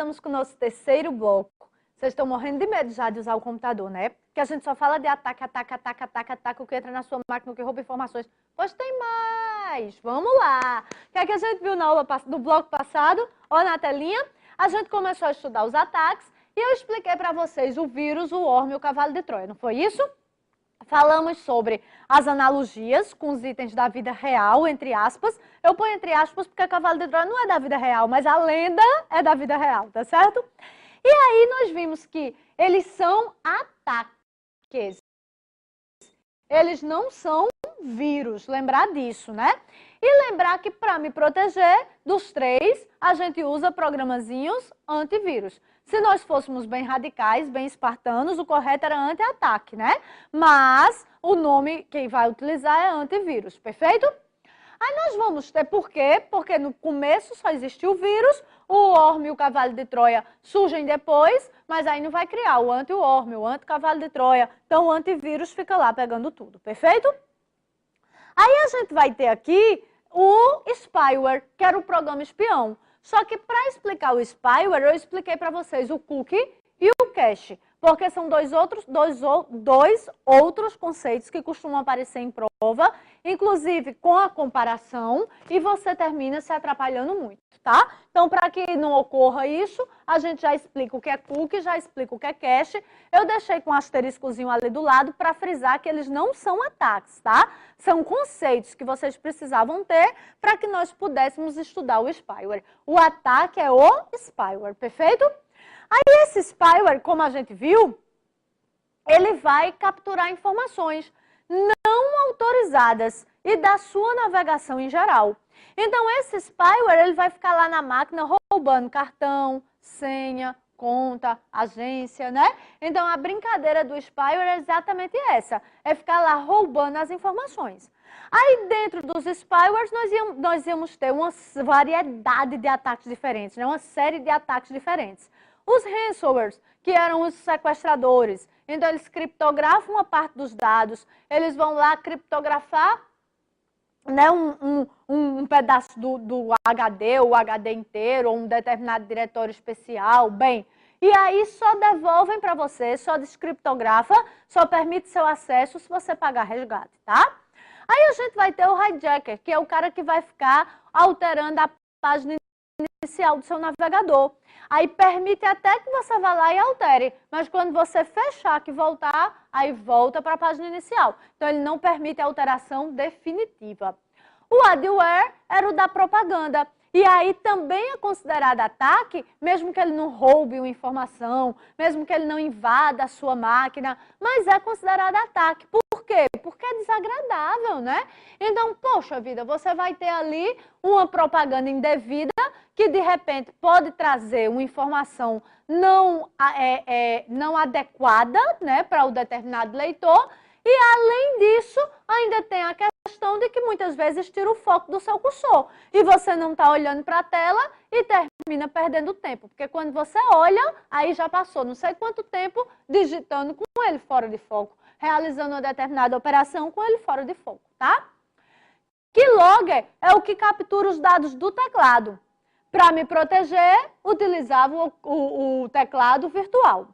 estamos com o nosso terceiro bloco. Vocês estão morrendo de medo já de usar o computador, né? Porque a gente só fala de ataque, o que entra na sua máquina, o que rouba informações. Pois tem mais! Vamos lá! O que é que a gente viu na aula do bloco passado? Ó, na telinha, a gente começou a estudar os ataques e eu expliquei para vocês o vírus, o worm e o cavalo de Troia, não foi isso? Falamos sobre as analogias com os itens da vida real, entre aspas. Eu ponho entre aspas porque o cavalo de Troia não é da vida real, mas a lenda é da vida real, tá certo? E aí nós vimos que eles são ataques. Eles não são vírus, lembrar disso, né? E lembrar que para me proteger dos três, a gente usa programazinhos antivírus. Se nós fôssemos bem radicais, bem espartanos, o correto era anti-ataque, né? Mas o nome quem vai utilizar é antivírus, perfeito? Aí nós vamos ter por quê? Porque no começo só existiu o vírus, o worm e o cavalo de Troia surgem depois, mas aí não vai criar o anti-worm, o anti-cavalo de Troia. Então o antivírus fica lá pegando tudo, perfeito? Aí a gente vai ter aqui o spyware, que era o programa espião. Só que para explicar o spyware, eu expliquei para vocês o cookie e o cache, porque são dois outros conceitos que costumam aparecer em prova, inclusive com a comparação, e você termina se atrapalhando muito, tá? Então, para que não ocorra isso, a gente já explica o que é cookie, já explica o que é cache. Eu deixei com um asteriscozinho ali do lado para frisar que eles não são ataques, tá? São conceitos que vocês precisavam ter para que nós pudéssemos estudar o spyware. O ataque é o spyware, perfeito? Aí esse spyware, como a gente viu, ele vai capturar informações não autorizadas e da sua navegação em geral. Então esse spyware ele vai ficar lá na máquina roubando cartão, senha, conta, agência, né? Então a brincadeira do spyware é exatamente essa, é ficar lá roubando as informações. Aí dentro dos spywares nós íamos ter uma variedade de ataques diferentes, né? Uma série de ataques diferentes. Os ransomeres, que eram os sequestradores, então eles criptografam uma parte dos dados, eles vão lá criptografar, né, um pedaço do HD, ou o HD inteiro, ou um determinado diretório especial, bem, e aí só devolvem para você, só descriptografa, só permite seu acesso se você pagar resgate, tá? Aí a gente vai ter o hijacker, que é o cara que vai ficar alterando a página inicial do seu navegador. Aí permite até que você vá lá e altere, mas quando você fechar que voltar, aí volta para a página inicial. Então ele não permite alteração definitiva. O adware era o da propaganda. E aí também é considerado ataque, mesmo que ele não roube uma informação, mesmo que ele não invada a sua máquina, mas é considerado ataque. Por quê? Porque é desagradável, né? Então, poxa vida, você vai ter ali uma propaganda indevida que de repente pode trazer uma informação não adequada, né, para o determinado leitor. E além disso, ainda tem a questão de que muitas vezes tira o foco do seu cursor. E você não está olhando para a tela e termina perdendo tempo. Porque quando você olha, aí já passou não sei quanto tempo digitando com ele fora de foco. Realizando uma determinada operação com ele fora de foco, tá? Keylogger é o que captura os dados do teclado. Para me proteger, utilizava o teclado virtual.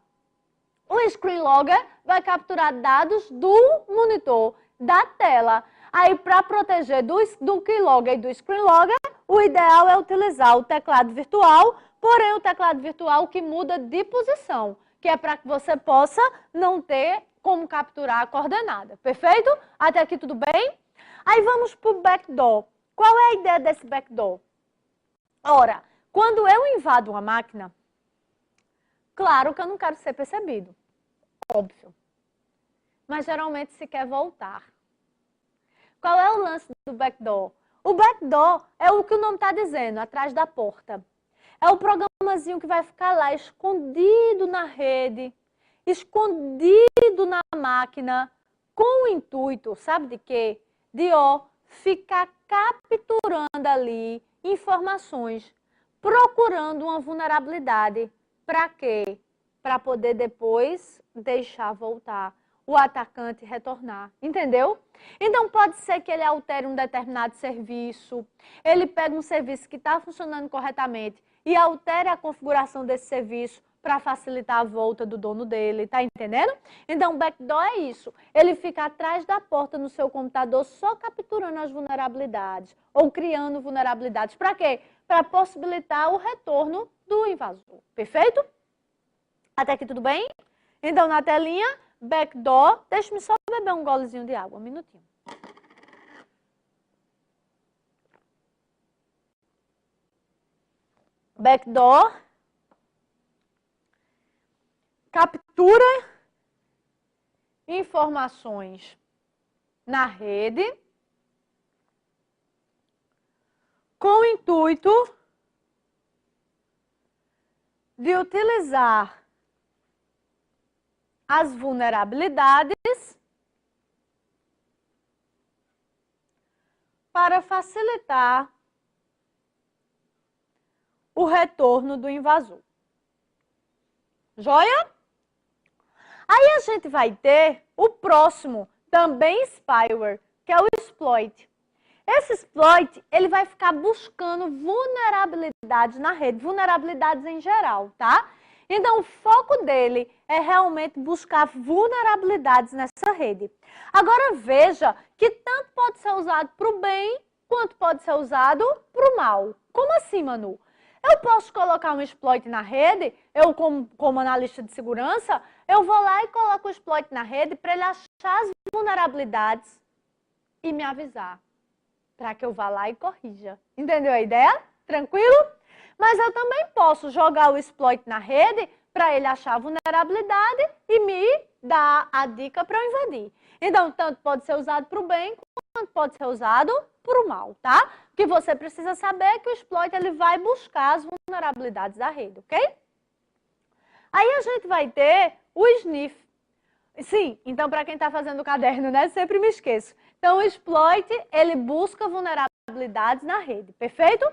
O screenlogger vai capturar dados do monitor, da tela. Aí, para proteger do keylogger e do screenlogger, o ideal é utilizar o teclado virtual, porém o teclado virtual que muda de posição, que é para que você possa não ter como capturar a coordenada. Perfeito? Até aqui tudo bem? Aí vamos para o backdoor. Qual é a ideia desse backdoor? Ora, quando eu invado uma máquina, claro que eu não quero ser percebido. Óbvio. Mas geralmente se quer voltar. Qual é o lance do backdoor? O backdoor é o que o nome está dizendo, atrás da porta. É o programazinho que vai ficar lá escondido na rede, escondido na máquina, com o intuito, sabe de quê? De ficar capturando ali informações, procurando uma vulnerabilidade. Para quê? Para poder depois deixar voltar, o atacante retornar, entendeu? Então pode ser que ele altere um determinado serviço, ele pega um serviço que está funcionando corretamente e altere a configuração desse serviço para facilitar a volta do dono dele, tá entendendo? Então, o backdoor é isso. Ele fica atrás da porta no seu computador só capturando as vulnerabilidades ou criando vulnerabilidades. Para quê? Para possibilitar o retorno do invasor. Perfeito? Até aqui tudo bem? Então, na telinha, backdoor, deixa-me só beber um golezinho de água, um minutinho. Backdoor captura informações na rede com o intuito de utilizar as vulnerabilidades para facilitar o retorno do invasor. Joia? Aí a gente vai ter o próximo, também spyware, que é o exploit. Esse exploit, ele vai ficar buscando vulnerabilidades na rede, vulnerabilidades em geral, tá? Então, o foco dele é realmente buscar vulnerabilidades nessa rede. Agora, veja que tanto pode ser usado para o bem, quanto pode ser usado para o mal. Como assim, Manu? Eu posso colocar um exploit na rede, eu como analista de segurança, eu vou lá e coloco o exploit na rede para ele achar as vulnerabilidades e me avisar, para que eu vá lá e corrija. Entendeu a ideia? Tranquilo? Mas eu também posso jogar o exploit na rede para ele achar a vulnerabilidade e me dar a dica para eu invadir. Então, tanto pode ser usado para o bem, quanto pode ser usado para o mal, tá? O que você precisa saber é que o exploit ele vai buscar as vulnerabilidades da rede, ok? Aí a gente vai ter o sniff. Sim, então para quem está fazendo o caderno, né? Sempre me esqueço. Então o exploit, ele busca vulnerabilidades na rede, perfeito?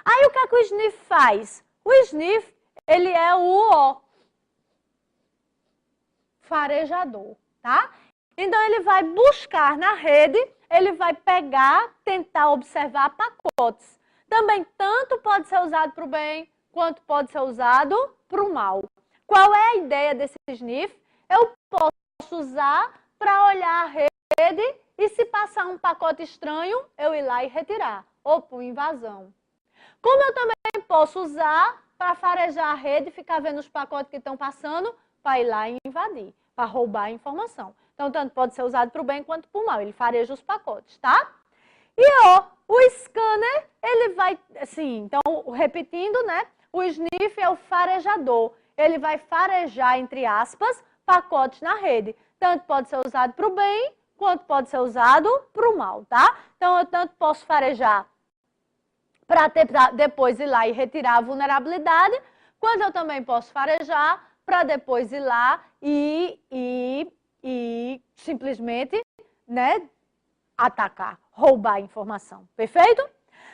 Aí o que é que o sniff faz? O sniff, ele é o farejador, tá? Então ele vai buscar na rede, ele vai pegar, tentar observar pacotes. Também tanto pode ser usado para o bem, quanto pode ser usado para o mal. Qual é a ideia desse sniff? Eu posso usar para olhar a rede e se passar um pacote estranho, eu ir lá e retirar. Ou por invasão. Como eu também posso usar para farejar a rede e ficar vendo os pacotes que estão passando, para ir lá e invadir, para roubar a informação. Então, tanto pode ser usado para o bem quanto para o mal. Ele fareja os pacotes, tá? E o scanner, ele vai, assim, então, repetindo, né? O sniff é o farejador. Ele vai farejar, entre aspas, pacotes na rede. Tanto pode ser usado para o bem, quanto pode ser usado para o mal, tá? Então, eu tanto posso farejar para depois ir lá e retirar a vulnerabilidade, quanto eu também posso farejar para depois ir lá e simplesmente, né, atacar, roubar a informação. Perfeito?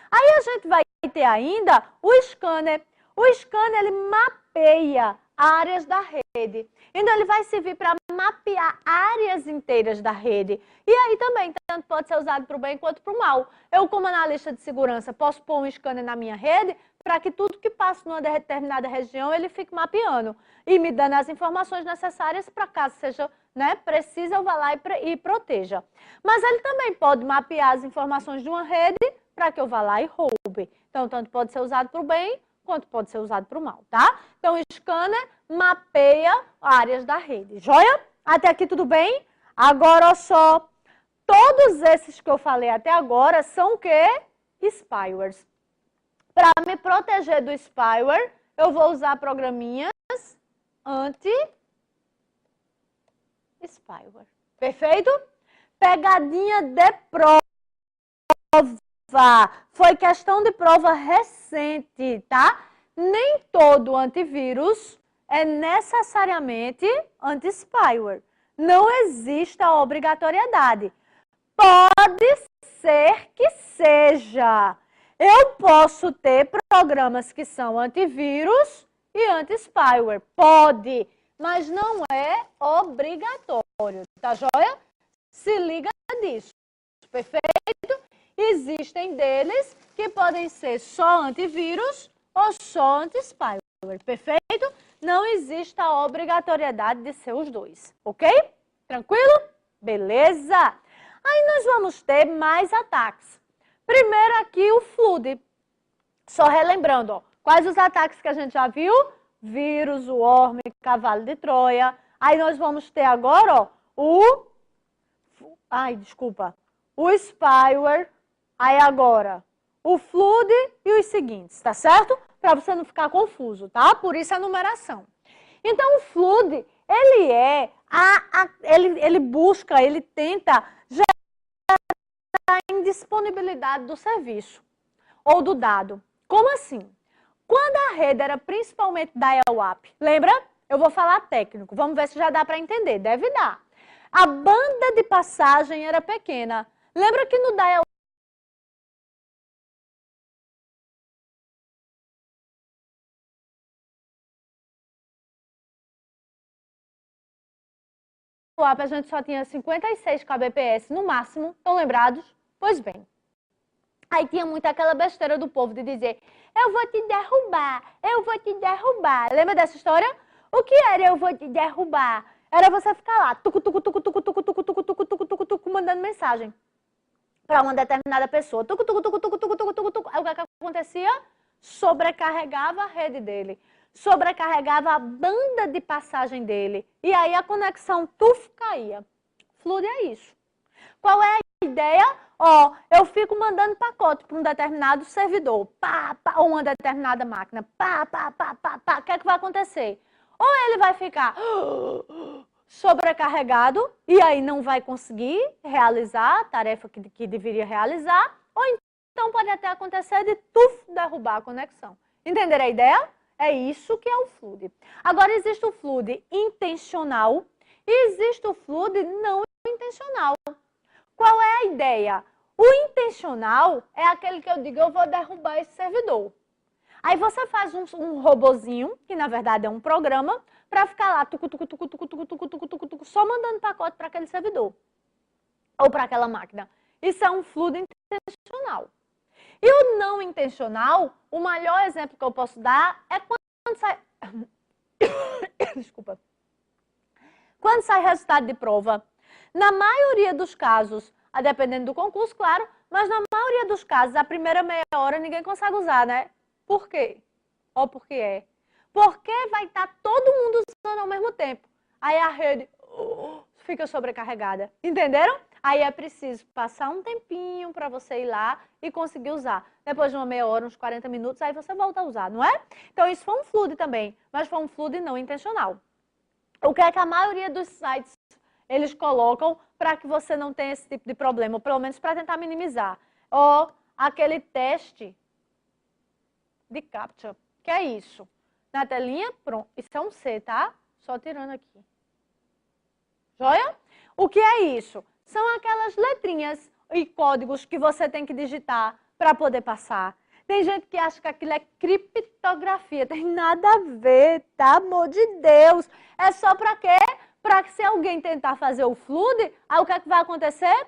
Aí a gente vai ter ainda o scanner. O scanner, ele mapeia áreas da rede. Então, ele vai servir para mapear áreas inteiras da rede. E aí também, tanto pode ser usado para o bem quanto para o mal. Eu, como analista de segurança, posso pôr um scanner na minha rede para que tudo que passa numa determinada região, ele fique mapeando e me dando as informações necessárias para caso seja, né, preciso, eu vá lá e proteja. Mas ele também pode mapear as informações de uma rede para que eu vá lá e roube. Então, tanto pode ser usado para o bem, quanto pode ser usado para o mal, tá? Então, o scanner mapeia áreas da rede. Joia? Até aqui tudo bem? Agora, olha só, todos esses que eu falei até agora são o quê? Spywares. Para me proteger do spyware, eu vou usar programinhas anti-spyware. Perfeito? Pegadinha de prova. Foi questão de prova recente, tá? Nem todo antivírus é necessariamente anti-spyware. Não existe a obrigatoriedade. Pode ser que seja. Eu posso ter programas que são antivírus e anti-spyware. Pode, mas não é obrigatório, tá joia? Se liga disso, perfeito? Existem deles que podem ser só antivírus ou só anti-spyware, perfeito? Não existe a obrigatoriedade de ser os dois, ok? Tranquilo? Beleza! Aí nós vamos ter mais ataques. Primeiro aqui o flood. Só relembrando, ó, quais os ataques que a gente já viu? Vírus, o worm, cavalo de Troia. Aí nós vamos ter agora, ó, o spyware. Aí agora, o flood e os seguintes, tá certo? Para você não ficar confuso, tá? Por isso a numeração. Então, o flood, ele ele busca, ele tenta gerar a indisponibilidade do serviço ou do dado. Como assim? Quando a rede era principalmente dial-up, lembra? Eu vou falar técnico, vamos ver se já dá para entender. Deve dar. A banda de passagem era pequena. Lembra que no dial-up a gente só tinha 56 kbps no máximo, estão lembrados? Pois bem. Aí tinha muito aquela besteira do povo de dizer, eu vou te derrubar, eu vou te derrubar. Lembra dessa história? O que era eu vou te derrubar? Era você ficar lá, mandando mensagem para uma determinada pessoa. Aí o que acontecia? Sobrecarregava a rede dele. Sobrecarregava a banda de passagem dele. E aí a conexão, caía. Flood é isso. Qual é a ideia? Ó, eu fico mandando pacote para um determinado servidor, ou uma determinada máquina, o que é que vai acontecer? Ou ele vai ficar sobrecarregado e aí não vai conseguir realizar a tarefa que deveria realizar, ou então pode até acontecer de derrubar a conexão. Entenderam a ideia? É isso que é o flood. Agora, existe o flood intencional e existe o flood não intencional. Qual é a ideia? O intencional é aquele que eu digo, eu vou derrubar esse servidor. Aí você faz um robozinho, que na verdade é um programa, para ficar lá só mandando pacote para aquele servidor. Ou para aquela máquina. Isso é um flood intencional. E o não intencional, o melhor exemplo que eu posso dar é quando sai... Desculpa. Quando sai resultado de prova. Na maioria dos casos, a dependendo do concurso, claro, mas na maioria dos casos, a primeira meia hora ninguém consegue usar, né? Por quê? Ou por que é? Porque vai estar todo mundo usando ao mesmo tempo. Aí a rede fica sobrecarregada. Entenderam? Aí é preciso passar um tempinho para você ir lá e conseguir usar. Depois de uma meia hora, uns 40 minutos, aí você volta a usar, não é? Então isso foi um flood também, mas foi um flood não intencional. O que é que a maioria dos sites eles colocam para que você não tenha esse tipo de problema, ou pelo menos para tentar minimizar. Ou aquele teste de captcha, que é isso. Na telinha, pronto. Isso é um C, tá? Só tirando aqui. Joia? O que é isso? São aquelas letrinhas e códigos que você tem que digitar para poder passar. Tem gente que acha que aquilo é criptografia. Tem nada a ver, tá? Amor de Deus. É só para quê? Para que se alguém tentar fazer o flood, aí o que é que vai acontecer?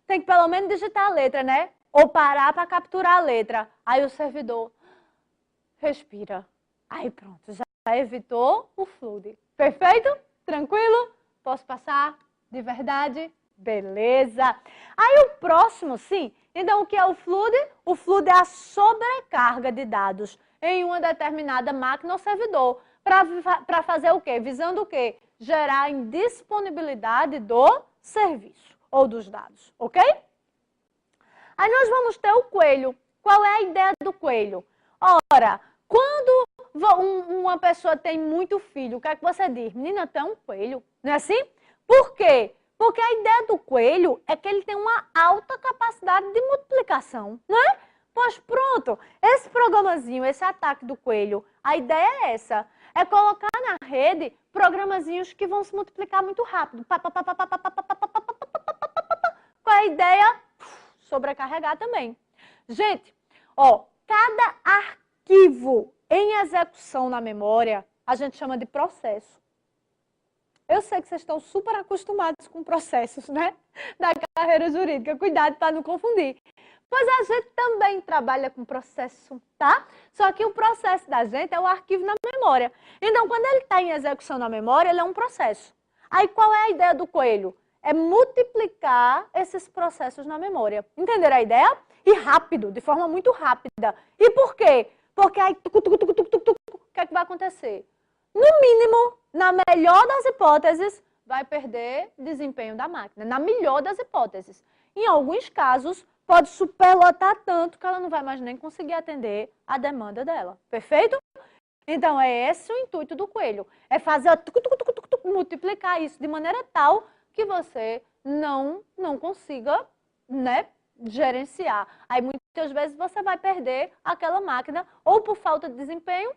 Tem que pelo menos digitar a letra, né? Ou parar para capturar a letra. Aí o servidor respira. Aí pronto, já evitou o flood. Perfeito? Tranquilo? Posso passar? De verdade? Beleza. Aí o próximo, sim. Então, o que é o flood? O flood é a sobrecarga de dados em uma determinada máquina ou servidor. Para fazer o quê? Visando o quê? Gerar a indisponibilidade do serviço ou dos dados, ok? Aí nós vamos ter o coelho. Qual é a ideia do coelho? Ora, quando uma pessoa tem muito filho, o que é que você diz? Menina, tem um coelho, não é assim? Por quê? Porque a ideia do coelho é que ele tem uma alta capacidade de multiplicação, não é? Pois pronto, esse programazinho, esse ataque do coelho, a ideia é essa. É colocar na rede programazinhos que vão se multiplicar muito rápido. Qual é a ideia? Sobrecarregar também. Gente, ó, cada arquivo em execução na memória, a gente chama de processo. Eu sei que vocês estão super acostumados com processos, né? Da carreira jurídica. Cuidado para não confundir. Pois a gente também trabalha com processo, tá? Só que o processo da gente é o arquivo na memória. Então, quando ele está em execução na memória, ele é um processo. Aí, qual é a ideia do coelho? É multiplicar esses processos na memória. Entenderam a ideia? E rápido, de forma muito rápida. E por quê? Porque aí, o que é que vai acontecer? No mínimo, na melhor das hipóteses, vai perder desempenho da máquina. Na melhor das hipóteses. Em alguns casos, pode superlotar tanto que ela não vai mais nem conseguir atender a demanda dela. Perfeito? Então, é esse o intuito do coelho. É fazer multiplicar isso de maneira tal que você não consiga, né, gerenciar. Aí, muitas vezes, você vai perder aquela máquina ou por falta de desempenho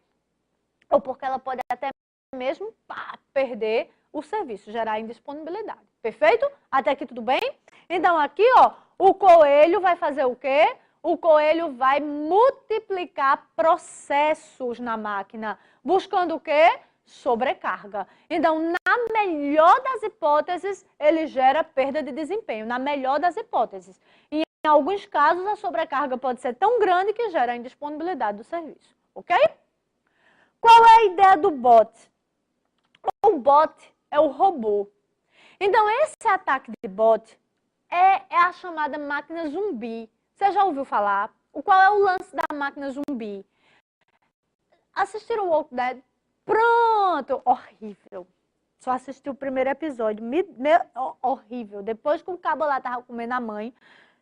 ou porque ela pode até mesmo perder o serviço, gerar indisponibilidade. Perfeito? Até aqui tudo bem? Então, aqui, ó, o coelho vai fazer o quê? O coelho vai multiplicar processos na máquina, buscando o quê? Sobrecarga. Então, na melhor das hipóteses, ele gera perda de desempenho, na melhor das hipóteses. Em alguns casos, a sobrecarga pode ser tão grande que gera a indisponibilidade do serviço, ok? Qual é a ideia do bot? O bot é o robô. Então, esse ataque de bot é a chamada máquina zumbi. Você já ouviu falar? Qual é o lance da máquina zumbi? Assistiram o Walking Dead? Pronto! Horrível. Só assisti o primeiro episódio. Horrível. Depois que o cabo lá tava comendo a mãe.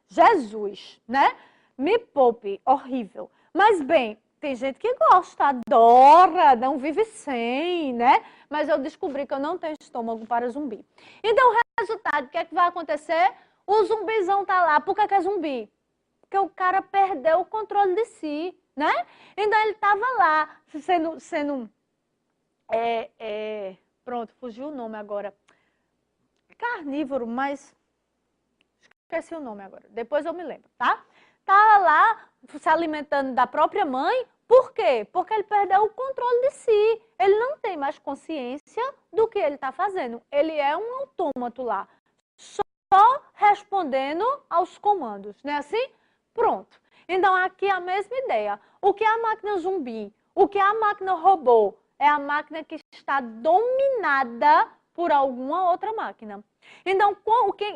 Jesus, né? Me poupe. Horrível. Mas, bem, tem gente que gosta, adora, não vive sem, né? Mas eu descobri que eu não tenho estômago para zumbi. Então, o resultado, o que é que vai acontecer? O zumbizão tá lá. Por que é zumbi? Porque o cara perdeu o controle de si, né? Então, ele tava lá, sendo pronto, fugiu o nome agora. Carnívoro, mas esqueci o nome agora. Depois eu me lembro, tá? Tava lá se alimentando da própria mãe. Por quê? Porque ele perdeu o controle de si. Ele não tem mais consciência do que ele está fazendo. Ele é um autômato lá, só respondendo aos comandos, não é assim? Pronto. Então, aqui é a mesma ideia. O que é a máquina zumbi? O que é a máquina robô? É a máquina que está dominada por alguma outra máquina. Então,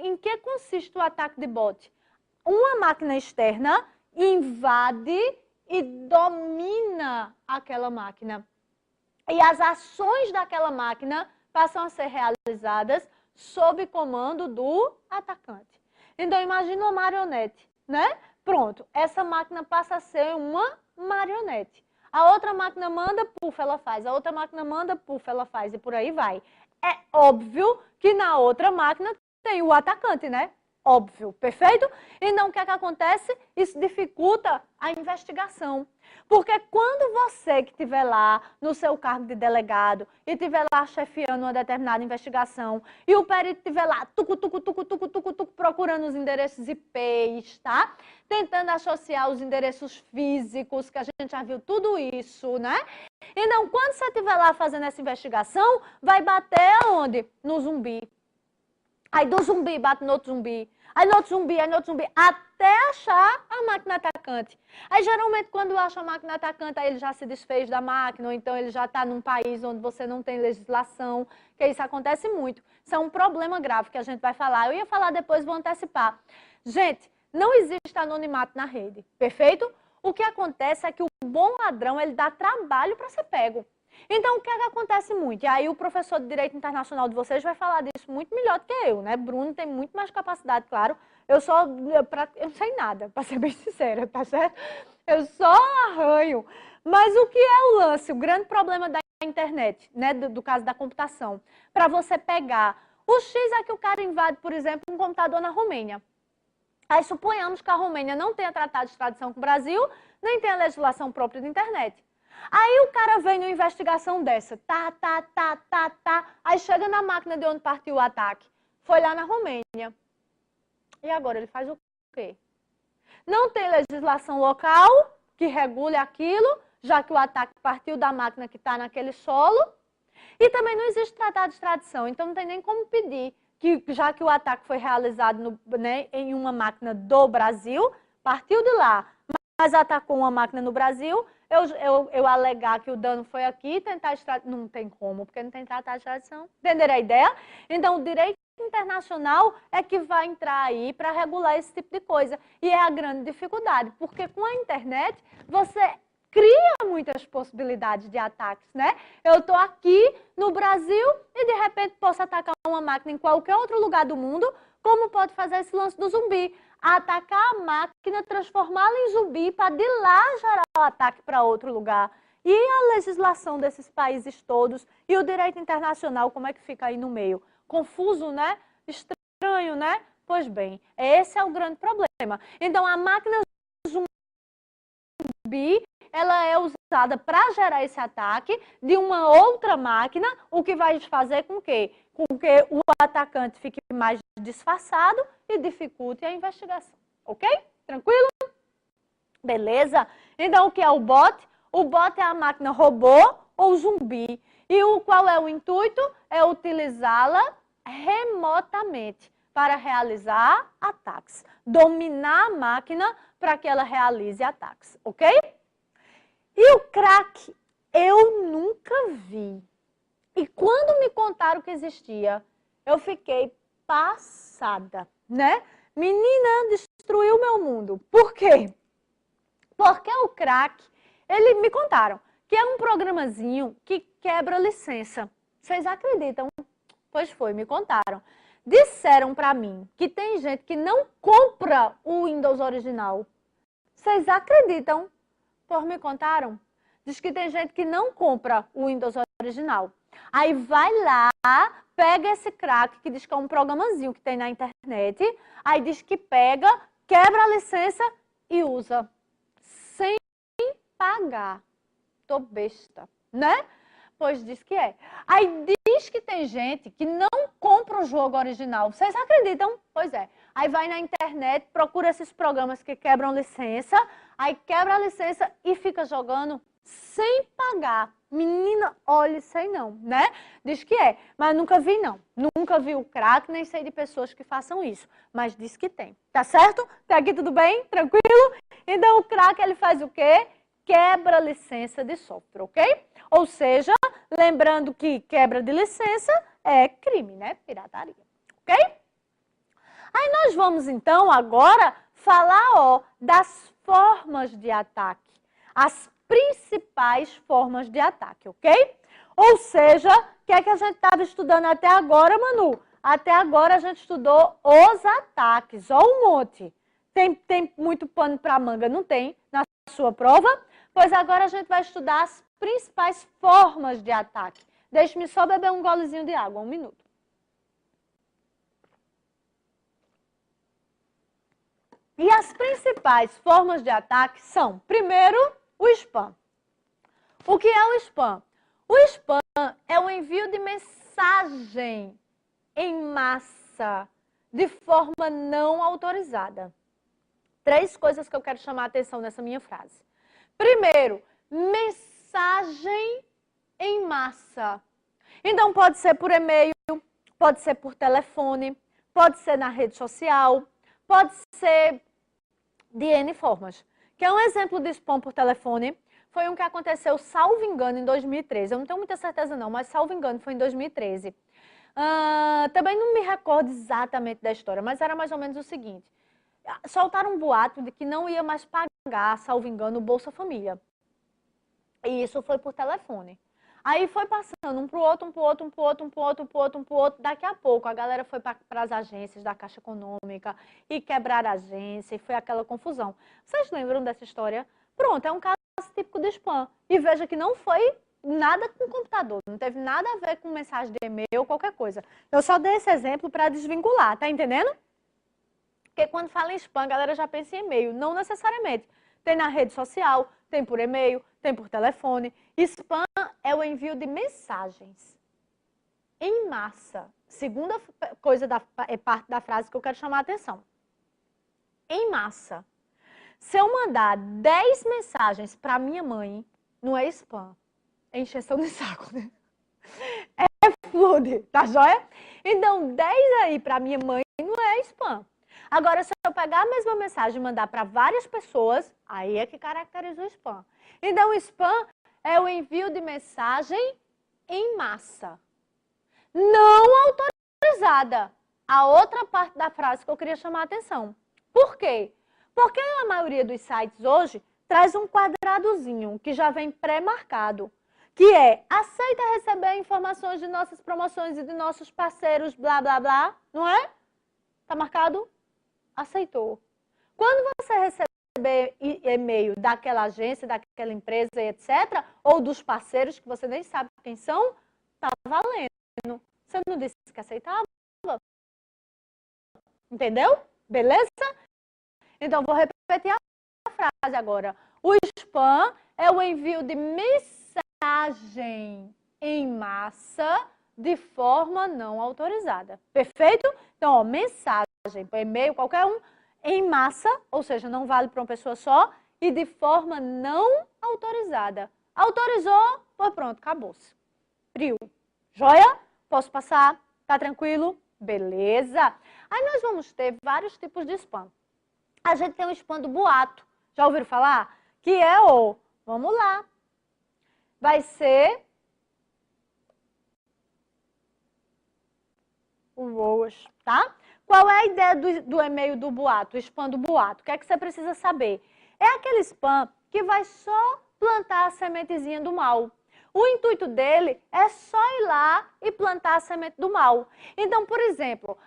em que consiste o ataque de bot? Uma máquina externa invade e domina aquela máquina. E as ações daquela máquina passam a ser realizadas sob comando do atacante. Então, imagina uma marionete, né? Pronto, essa máquina passa a ser uma marionete. A outra máquina manda, puf, ela faz. A outra máquina manda, puf, ela faz. E por aí vai. É óbvio que na outra máquina tem o atacante, né? Óbvio, perfeito? Então, o que é que acontece? Isso dificulta a investigação. Porque quando você que estiver lá no seu cargo de delegado e estiver lá chefiando uma determinada investigação e o perito estiver lá procurando os endereços IPs, tá? Tentando associar os endereços físicos, que a gente já viu tudo isso, né? Então, quando você estiver lá fazendo essa investigação, vai bater aonde? No zumbi. Aí do zumbi bate no outro zumbi. Aí no outro zumbi, aí no outro zumbi, até achar a máquina atacante. Aí geralmente quando acha a máquina atacante, aí ele já se desfez da máquina, ou então ele já está num país onde você não tem legislação, que isso acontece muito. Isso é um problema grave que a gente vai falar. Eu ia falar depois, vou antecipar. Gente, não existe anonimato na rede, perfeito? O que acontece é que o bom ladrão, ele dá trabalho para ser pego. Então, o que é que acontece muito? E aí o professor de Direito Internacional de vocês vai falar disso muito melhor do que eu, né? Bruno tem muito mais capacidade, claro. Eu não sei nada, para ser bem sincera, tá certo? Eu só arranho. Mas o que é o lance? O grande problema da internet, né? Do caso da computação. Para você pegar. O X é que o cara invade, por exemplo, um computador na Romênia. Aí suponhamos que a Romênia não tenha tratado de extradição com o Brasil, nem tenha legislação própria de internet. Aí o cara vem numa investigação dessa, aí chega na máquina de onde partiu o ataque, foi lá na Romênia. E agora ele faz o quê? Não tem legislação local que regule aquilo, já que o ataque partiu da máquina que está naquele solo. E também não existe tratado de extradição, então não tem nem como pedir, que, já que o ataque foi realizado né, em uma máquina do Brasil, partiu de lá, mas atacou uma máquina no Brasil, eu alegar que o dano foi aqui, tentar extradição, não tem como, porque não tem tratado de extradição. Entenderam a ideia? Então, o direito internacional é que vai entrar aí para regular esse tipo de coisa. E é a grande dificuldade, porque com a internet você cria muitas possibilidades de ataques, né? Eu estou aqui no Brasil e de repente posso atacar uma máquina em qualquer outro lugar do mundo, como pode fazer esse lance do zumbi? Atacar a máquina, transformá-la em zumbi para de lá gerar o ataque para outro lugar. E a legislação desses países todos e o direito internacional, como é que fica aí no meio? Confuso, né? Estranho, né? Pois bem, esse é o grande problema. Então, a máquina zumbi, ela é usada para gerar esse ataque de uma outra máquina, o que vai fazer com que o atacante fique mais disfarçado e dificulte a investigação. Ok? Tranquilo? Beleza? Então, o que é o bot? O bot é a máquina robô ou zumbi. E qual é o intuito? É utilizá-la remotamente para realizar ataques. Dominar a máquina para que ela realize ataques, ok? E o crack eu nunca vi. E quando me contaram que existia, eu fiquei passada, né? Menina, destruiu meu mundo. Por quê? Porque o crack, eles me contaram que é um programazinho que quebra licença. Vocês acreditam? Pois foi, me contaram. Disseram pra mim que tem gente que não compra o Windows original. Vocês acreditam? Pois me contaram. Diz que tem gente que não compra o Windows original. Aí vai lá, pega esse crack, que diz que é um programazinho que tem na internet, aí diz que pega, quebra a licença e usa. Sem pagar. Tô besta, né? Pois diz que é. Aí diz que tem gente que não compra o jogo original. Vocês acreditam? Pois é. Aí vai na internet, procura esses programas que quebram licença, aí quebra a licença e fica jogando sem pagar. Menina, olha, sei não, né? Diz que é, mas nunca vi não. Nunca vi o crack, nem sei de pessoas que façam isso. Mas diz que tem, tá certo? Tá aqui tudo bem? Tranquilo? Então o crack, ele faz o quê? Quebra licença de software, ok? Ou seja, lembrando que quebra de licença é crime, né? Pirataria, ok? Aí nós vamos então agora falar, ó, das formas de ataque. As principais formas de ataque, ok? Ou seja, o que é que a gente estava estudando até agora, Manu? Até agora a gente estudou os ataques, ó, um monte. Tem muito pano para manga, não tem? Na sua prova? Pois agora a gente vai estudar as principais formas de ataque. Deixe-me só beber um golezinho de água, 1 minuto. E as principais formas de ataque são, primeiro, o spam. O que é o spam? O spam é o envio de mensagem em massa, de forma não autorizada. 3 coisas que eu quero chamar a atenção nessa minha frase. Primeiro, mensagem em massa. Então, pode ser por e-mail, pode ser por telefone, pode ser na rede social, pode ser de N formas. Que é um exemplo de spam por telefone, foi um que aconteceu, salvo engano, em 2013. Eu não tenho muita certeza não, mas salvo engano, foi em 2013. Também não me recordo exatamente da história, mas era mais ou menos o seguinte. Soltaram um boato de que não ia mais pagar, salvo engano, o Bolsa Família. E isso foi por telefone. Aí foi passando um para o outro, um para o outro, um para o outro, um para o outro, um para o outro, um para o outro. Daqui a pouco a galera foi para as agências da Caixa Econômica e quebraram a agência e foi aquela confusão. Vocês lembram dessa história? Pronto, é um caso típico de spam. E veja que não foi nada com computador, não teve nada a ver com mensagem de e-mail ou qualquer coisa. Eu só dei esse exemplo para desvincular, tá entendendo? Porque quando fala em spam, a galera já pensa em e-mail. Não necessariamente. Tem na rede social, tem por e-mail, tem por telefone. Spam é o envio de mensagens em massa. Segunda coisa é parte da frase que eu quero chamar a atenção. Em massa. Se eu mandar 10 mensagens para minha mãe, não é spam. É encheção de saco, né? explode, tá joia? Então, 10 aí para minha mãe não é spam. Agora, se eu pegar a mesma mensagem e mandar para várias pessoas, aí é que caracteriza o spam. Então, o spam é o envio de mensagem em massa, não autorizada. A outra parte da frase que eu queria chamar a atenção. Por quê? Porque a maioria dos sites hoje traz um quadradozinho que já vem pré-marcado, que é aceita receber informações de nossas promoções e de nossos parceiros, blá, blá, blá, não é? Tá marcado? Aceitou. Quando você receber e-mail daquela agência, daquela empresa, etc., ou dos parceiros que você nem sabe quem são, tá valendo. Você não disse que aceitava? Entendeu? Beleza? Então, vou repetir a frase agora. O spam é o envio de mensagem em massa de forma não autorizada. Perfeito? Então, ó, mensagem, por e-mail, qualquer um, em massa, ou seja, não vale para uma pessoa só, e de forma não autorizada. Autorizou, pô, pronto, acabou-se. Frio. Joia? Posso passar? Tá tranquilo? Beleza. Aí nós vamos ter vários tipos de spam. A gente tem o spam do boato. Já ouviram falar? Que é o, vamos lá, vai ser o ROAS, tá? Qual é a ideia do e-mail do boato, o spam do boato? O que é que você precisa saber? É aquele spam que vai só plantar a sementezinha do mal. O intuito dele é só ir lá e plantar a semente do mal. Então, por exemplo,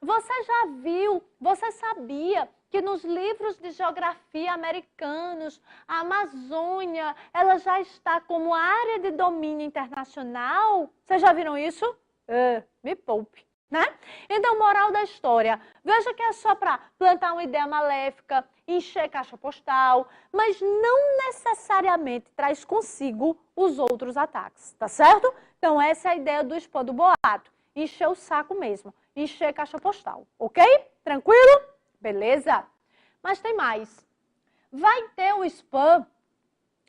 você já viu, você sabia que nos livros de geografia americanos, a Amazônia, ela já está como área de domínio internacional? Vocês já viram isso? Me poupe. Né? Então, moral da história, veja que é só para plantar uma ideia maléfica, encher caixa postal, mas não necessariamente traz consigo os outros ataques, tá certo? Então, essa é a ideia do spam do boato, encher o saco mesmo, encher caixa postal, ok? Tranquilo? Beleza? Mas tem mais. Vai ter o spam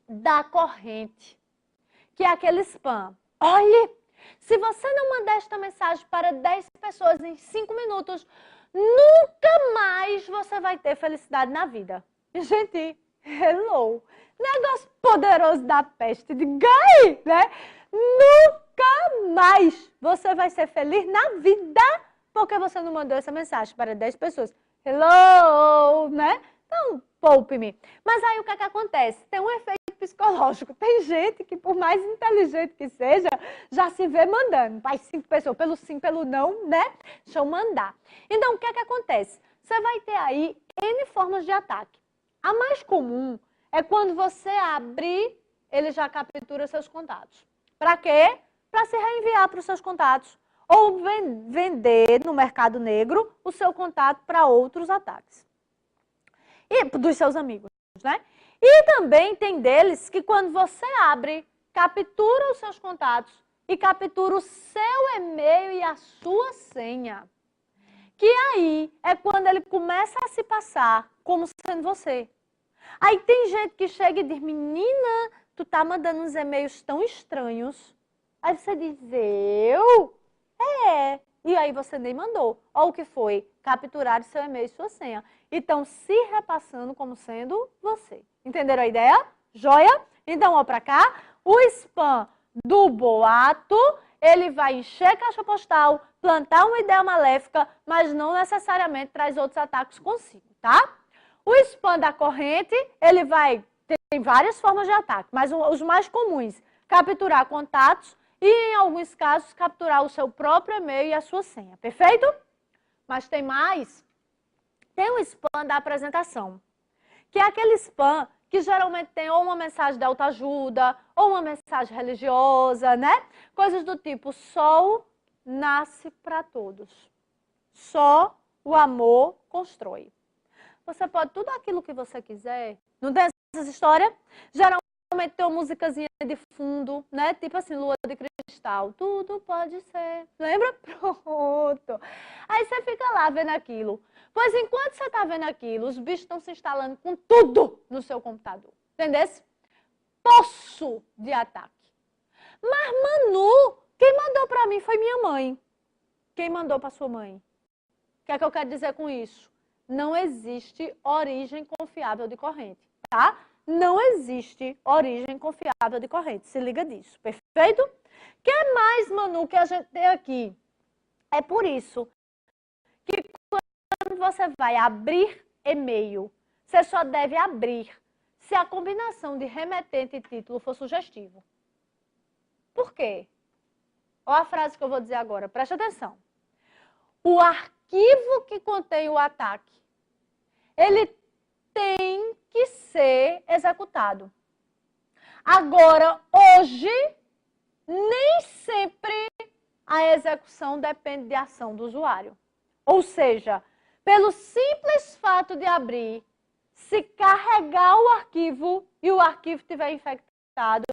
da corrente, que é aquele spam. Olhe! Se você não mandar esta mensagem para 10 pessoas em 5 minutos, nunca mais você vai ter felicidade na vida. Gente, hello! Negócio poderoso da peste de Gai, né? Nunca mais você vai ser feliz na vida porque você não mandou essa mensagem para 10 pessoas. Hello, né? Então, poupe-me. Mas aí o que é que acontece? Tem um efeito psicológico. Tem gente que, por mais inteligente que seja, já se vê mandando. Vai 5 pessoas, pelo sim, pelo não, né? Deixa eu mandar. Então, o que é que acontece? Você vai ter aí N formas de ataque. A mais comum é quando você abre, ele já captura seus contatos. Para quê? Para se reenviar para os seus contatos. Ou vender no mercado negro o seu contato para outros ataques. E dos seus amigos, né? E também tem deles que quando você abre, captura os seus contatos e captura o seu e-mail e a sua senha. Que aí é quando ele começa a se passar como sendo você. Aí tem gente que chega e diz, menina, tu tá mandando uns e-mails tão estranhos. Aí você diz, eu? É. E aí você nem mandou. Olha o que foi, capturar seu e-mail e sua senha. Então, se repassando como sendo você. Entenderam a ideia? Joia? Então, ó pra cá. O spam do boato, ele vai encher caixa postal, plantar uma ideia maléfica, mas não necessariamente traz outros ataques consigo, tá? O spam da corrente, ele vai ter várias formas de ataque, mas os mais comuns, capturar contatos e, em alguns casos, capturar o seu próprio e-mail e a sua senha. Perfeito? Mas tem mais. Tem o spam da apresentação, que é aquele spam que geralmente tem ou uma mensagem de autoajuda, ou uma mensagem religiosa, né? Coisas do tipo, sol nasce para todos. Só o amor constrói. Você pode tudo aquilo que você quiser. Não tem essa história? Geralmente tem uma musicazinha de fundo, né? Tipo assim, lua de cristal. Tudo pode ser. Lembra? Pronto. Aí você fica lá vendo aquilo. Pois enquanto você está vendo aquilo, os bichos estão se instalando com tudo no seu computador. Entendesse? Poço de ataque. Mas, Manu, quem mandou para mim foi minha mãe. Quem mandou para sua mãe? O que é que eu quero dizer com isso? Não existe origem confiável de corrente, tá? Não existe origem confiável de corrente. Se liga disso, perfeito? O que mais, Manu, que a gente tem aqui? É por isso que quando você vai abrir e-mail, você só deve abrir se a combinação de remetente e título for sugestivo. Por quê? Olha a frase que eu vou dizer agora, preste atenção. O arquivo que contém o ataque, ele tem que ser executado. Agora, hoje, nem sempre a execução depende de ação do usuário. Ou seja, pelo simples fato de abrir, se carregar o arquivo e o arquivo estiver infectado,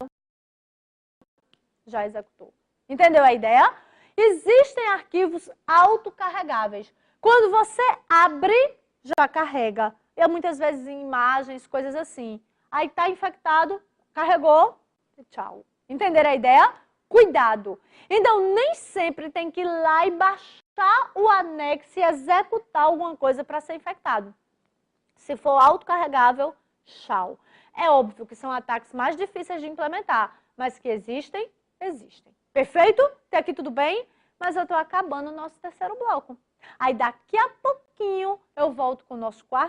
já executou. Entendeu a ideia? Existem arquivos autocarregáveis. Quando você abre, já carrega. E muitas vezes em imagens, coisas assim. Aí está infectado, carregou, tchau. Entenderam a ideia? Cuidado. Então, nem sempre tem que ir lá e baixar o anexo e executar alguma coisa para ser infectado. Se for autocarregável, tchau. É óbvio que são ataques mais difíceis de implementar, mas que existem, existem. Perfeito? Até aqui tudo bem? Mas eu estou acabando o nosso terceiro bloco. Aí daqui a pouquinho eu volto com o nosso quarto